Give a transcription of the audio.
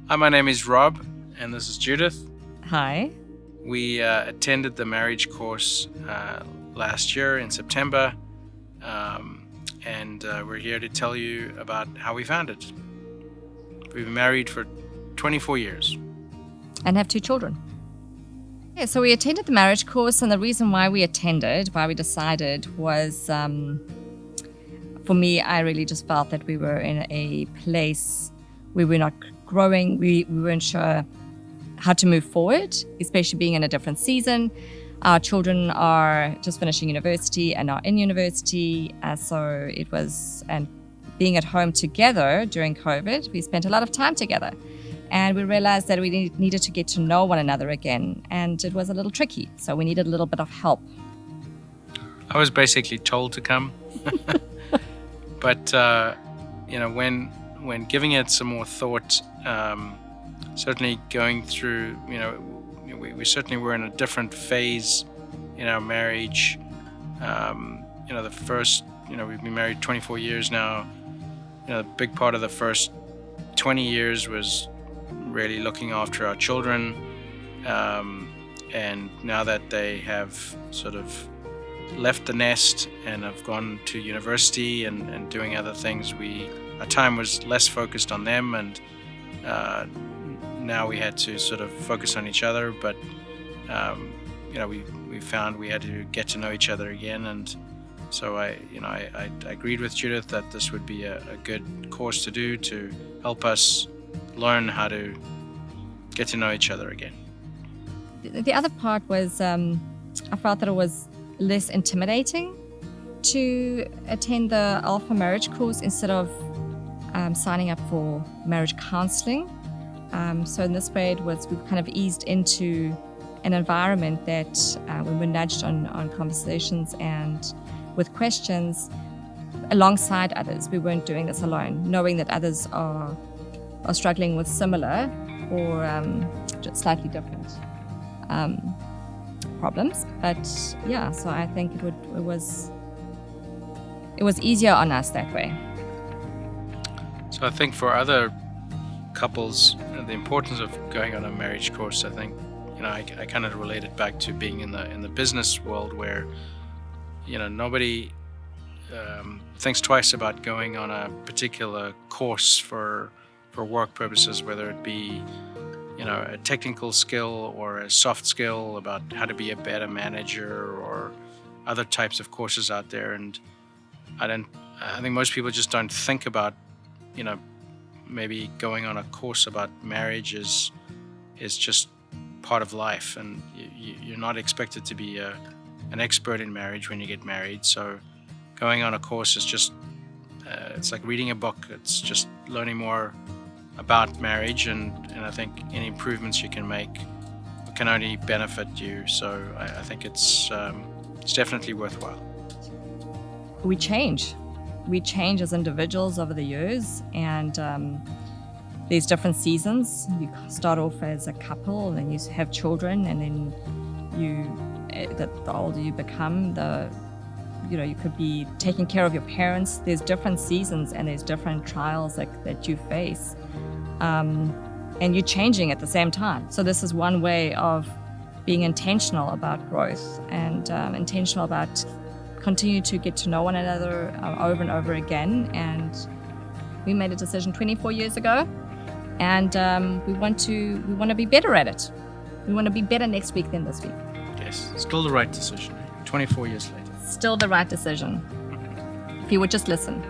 Hi, my name is Rob, and this is Judith. Hi. We attended the marriage course last year in September, and we're here to tell you about how we found it. We've been married for 24 years. And have 2 children. Yeah, so we attended the marriage course, and the reason why we decided was, for me, I really just felt that we were in a place where we're not growing. We weren't sure how to move forward, especially being in a different season. Our children are just finishing university and are in university, and being at home together during COVID, we spent a lot of time together. And we realized that we needed to get to know one another again, and it was a little tricky, so we needed a little bit of help. I was basically told to come, but when giving it some more thought, certainly going through, we certainly were in a different phase in our marriage. We've been married 24 years now. A big part of the first 20 years was really looking after our children, and now that they have sort of left the nest and have gone to university and doing other things, our time was less focused on them, and now we had to sort of focus on each other. But we found we had to get to know each other again, and so I agreed with Judith that this would be a good course to do to help us learn how to get to know each other again. The other part was, I felt that it was less intimidating to attend the Alpha marriage course instead of signing up for marriage counseling. So in this way, we kind of eased into an environment that we were nudged on conversations and with questions alongside others. We weren't doing this alone, knowing that others are struggling with similar or just slightly different problems. But yeah, so I think it was easier on us that way. So I think for other couples, the importance of going on a marriage course, I think, I kind of related back to being in the business world where, nobody thinks twice about going on a particular course for work purposes, whether it be, a technical skill or a soft skill about how to be a better manager or other types of courses out there. And I think most people just don't think about, maybe going on a course about marriage is just part of life, and you're not expected to be an expert in marriage when you get married. So going on a course is just it's like reading a book. It's just learning more about marriage, and I think any improvements you can make can only benefit you. So I think it's definitely worthwhile. We change as individuals over the years, and there's different seasons. You start off as a couple, and then you have children, and then the older you become, you could be taking care of your parents. There's different seasons, and there's different trials that you face, and you're changing at the same time. So this is one way of being intentional about growth and intentional about continue to get to know one another over and over again. And we made a decision 24 years ago, and we want to be better at it. We want to be better next week than this week. Yes, still the right decision. 24 years later. Still the right decision. If you would just listen.